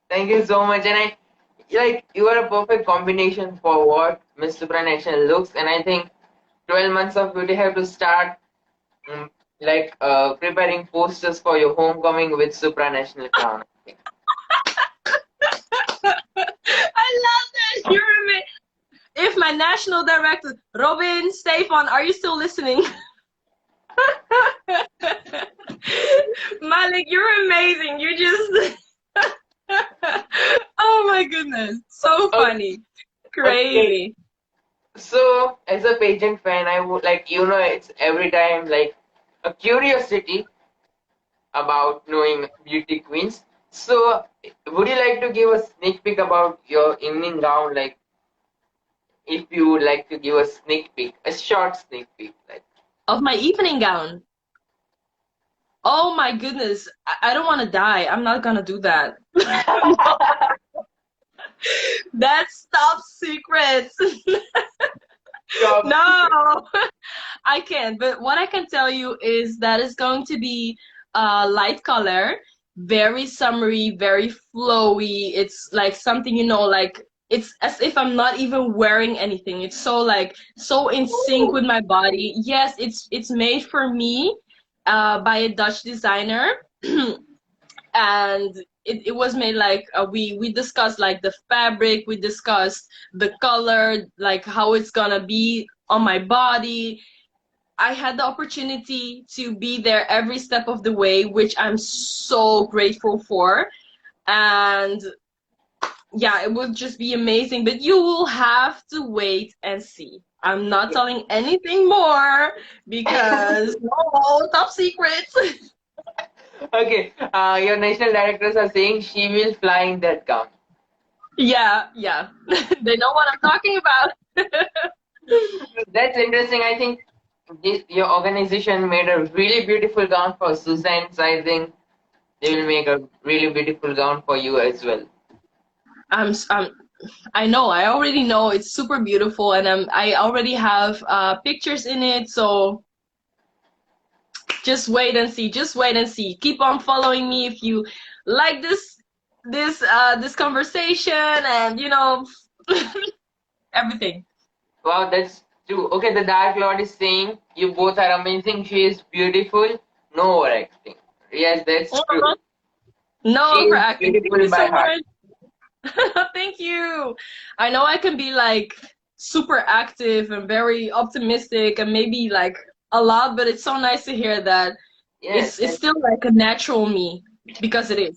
Thank you so much. And I like you are a perfect combination for what Miss Supranational looks. And I think 12 months of beauty have to start preparing posters for your homecoming with supranational crown. I love that. You're amazing. If my national director, Robin, Stefan, are you still listening? Malik, you're amazing. You just oh my goodness. So funny. Okay, Crazy. so as a pageant fan, I would like it's every time like a curiosity about knowing beauty queens. So would you like to give a sneak peek about your evening gown? Like if you would like to give a sneak peek, a short sneak peek, like. Of my evening gown. Oh my goodness. I don't want to die. I'm not gonna do that. That's top secrets. Top secret. No, I can't. But what I can tell you is that it's going to be light color, very summery, very flowy. It's like something, like it's as if I'm not even wearing anything. It's so like so in sync with my body. Yes, it's made for me by a Dutch designer. And it was made like we discussed like the fabric, we discussed the color, like how it's gonna be on my body. I had the opportunity to be there every step of the way, which I'm so grateful for. And yeah, it would just be amazing, but you will have to wait and see. I'm not telling anything more because no, top secrets. Okay, your national directors are saying she will fly in that gown. Yeah, yeah. They know what I'm talking about. That's interesting. I think your organization made a really beautiful gown for Susan, so I think they will make a really beautiful gown for you as well. I'm, s- I'm I know, I already know it's super beautiful, and I already have pictures in it, so just wait and see. Just wait and see. Keep on following me if you like this conversation, and everything. Wow, that's true. Okay, the Dark Lord is saying you both are amazing. She is beautiful. No overacting. Yes, that's true. Uh-huh. No She is overacting. Thank beautiful you by so heart. much. Thank you. I know I can be like super active and very optimistic and maybe like a lot, but it's so nice to hear that Yes, it's still like a natural me because it is.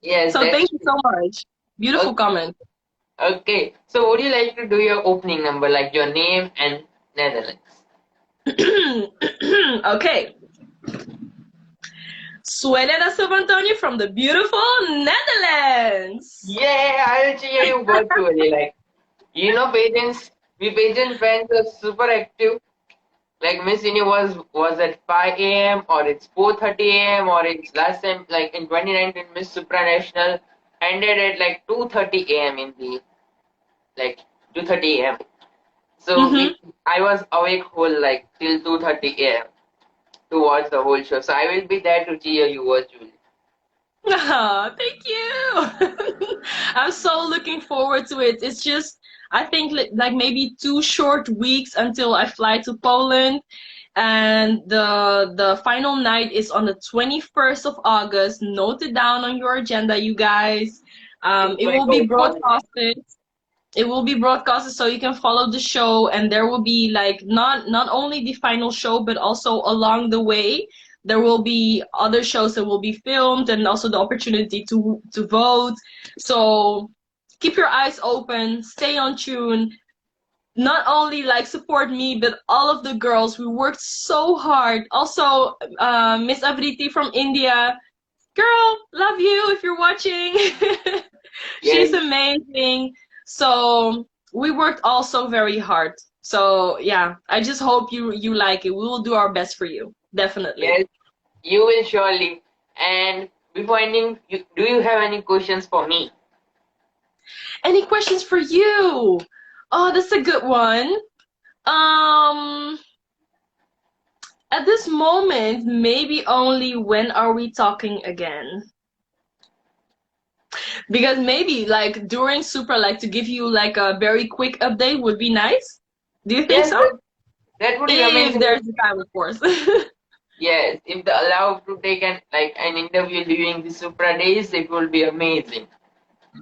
yes, So that's thank you true. so much. Beautiful Okay, comment. okay. So would you like to do your opening number, like your name and Netherlands? Okay. Suelena Antonio from the beautiful Netherlands. Yeah, I'll cheer you virtually. Like, we pageant fans are super active. Like Miss Universe was at 5 a.m. or it's 4:30 a.m. or it's last time like in 2019 Miss Supranational ended at like 2:30 a.m. in the like 2:30 a.m. So Mm-hmm. I was awake whole like till 2:30 a.m. to watch the whole show. So I will be there to cheer you virtually. Oh, thank you. I'm so looking forward to it. It's just, I think like maybe 2 short weeks until I fly to Poland, and the final night is on the 21st of August. Note it down on your agenda, you guys. It's It going will be to Poland. broadcasted. It will be broadcasted so you can follow the show, and there will be like not only the final show but also along the way there will be other shows that will be filmed and also the opportunity to vote. So keep your eyes open, stay on tune, not only like support me but all of the girls. We worked so hard. Also Miss Avriti from India, girl, love you if you're watching. She's Yes, amazing. So we worked also very hard. So yeah, I just hope you like it. We will do our best for you. Definitely. yes, you will surely. And before ending, do you have any questions for me? Any questions for you? Oh, that's a good one. Um, at this moment, maybe only when are we talking again? Because maybe like during Super, like to give you like a very quick update would be nice. Do you think Yes, so? that would be If amazing. there's the time, of course. Yes, if they allow to take an interview during the Supra days, it will be amazing.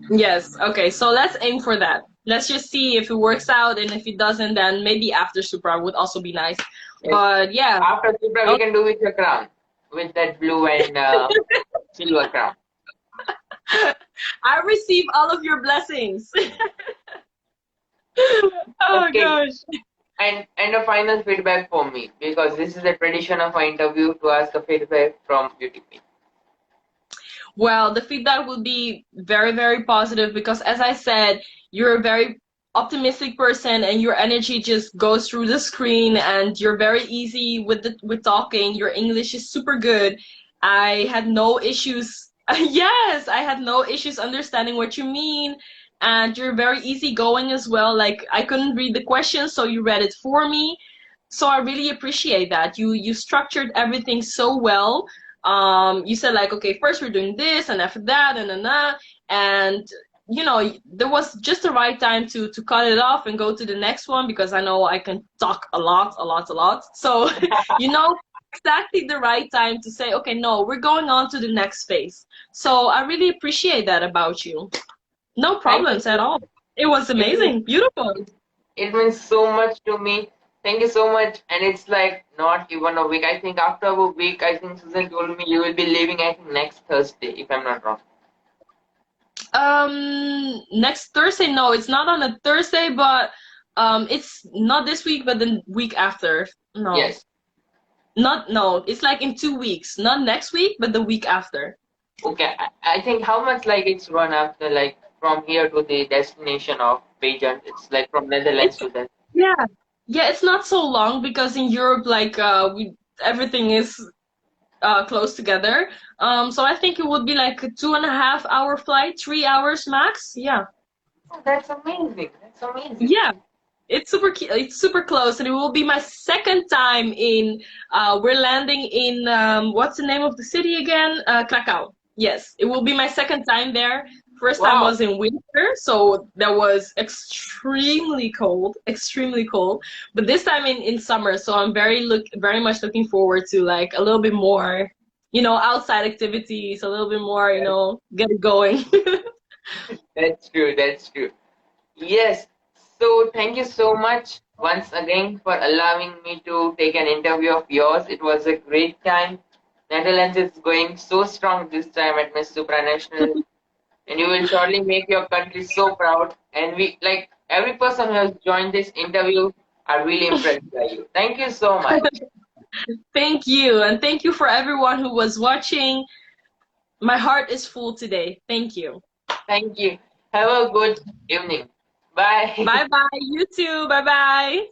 Yes. Okay. So let's aim for that. Let's just see if it works out, and if it doesn't, then maybe after Supra would also be nice. Yes. But yeah. After Supra, we Oh, can do with the crown, with that blue and silver crown. I receive all of your blessings. Oh Okay, gosh. and a final feedback for me because this is a tradition of my interview to ask a feedback from Beauty Queen. Well, the feedback will be very, very positive because, as I said, you're a very optimistic person and your energy just goes through the screen and you're very easy with talking. Your English is super good. I had no issues. Yes, I had no issues understanding what you mean. And you're very easygoing as well. Like I couldn't read the questions, so you read it for me. So I really appreciate that. You structured everything so well. You said like, okay, first we're doing this, and after that, and you know, there was just the right time to cut it off and go to the next one because I know I can talk a lot, a lot, a lot. So, you know, exactly the right time to say, okay, no, we're going on to the next phase. So I really appreciate that about you. No Thank you problems at so all. It was It means, amazing, beautiful. it means so much to me. Thank you so much. And it's like not even a week. I think after a week, I think Susan told me you will be leaving. I think next Thursday, if I'm not wrong. Next Thursday, no, it's not on a Thursday, but it's not this week, but the week after. No, Yes. not no, it's like in 2 weeks, not next week, but the week after. Okay, I think how much like it's run after like from here to the destination of Pageant. It's like from Netherlands It's to the yeah, yeah, it's not so long because in Europe, like we everything is close together. So I think it would be like a 2.5 hour flight, 3 hours max. Yeah, Oh, that's amazing. That's amazing. yeah. It's super close, and it will be my second time in. We're landing in what's the name of the city again? Krakow. Yes, it will be my second time there. first time Wow. was in winter, so that was extremely cold, extremely cold. But this time in summer, so I'm very much looking forward to like a little bit more, outside activities, a little bit more, get it going. That's true. That's true. Yes. So thank you so much once again for allowing me to take an interview of yours. It was a great time. Netherlands is going so strong this time at Miss Supranational, and you will surely make your country so proud. And we like every person who has joined this interview are really impressed by you. Thank you so much. Thank you, and thank you for everyone who was watching. My heart is full today. Thank you. Thank you. Have a good evening. Bye. Bye bye. You too. Bye bye.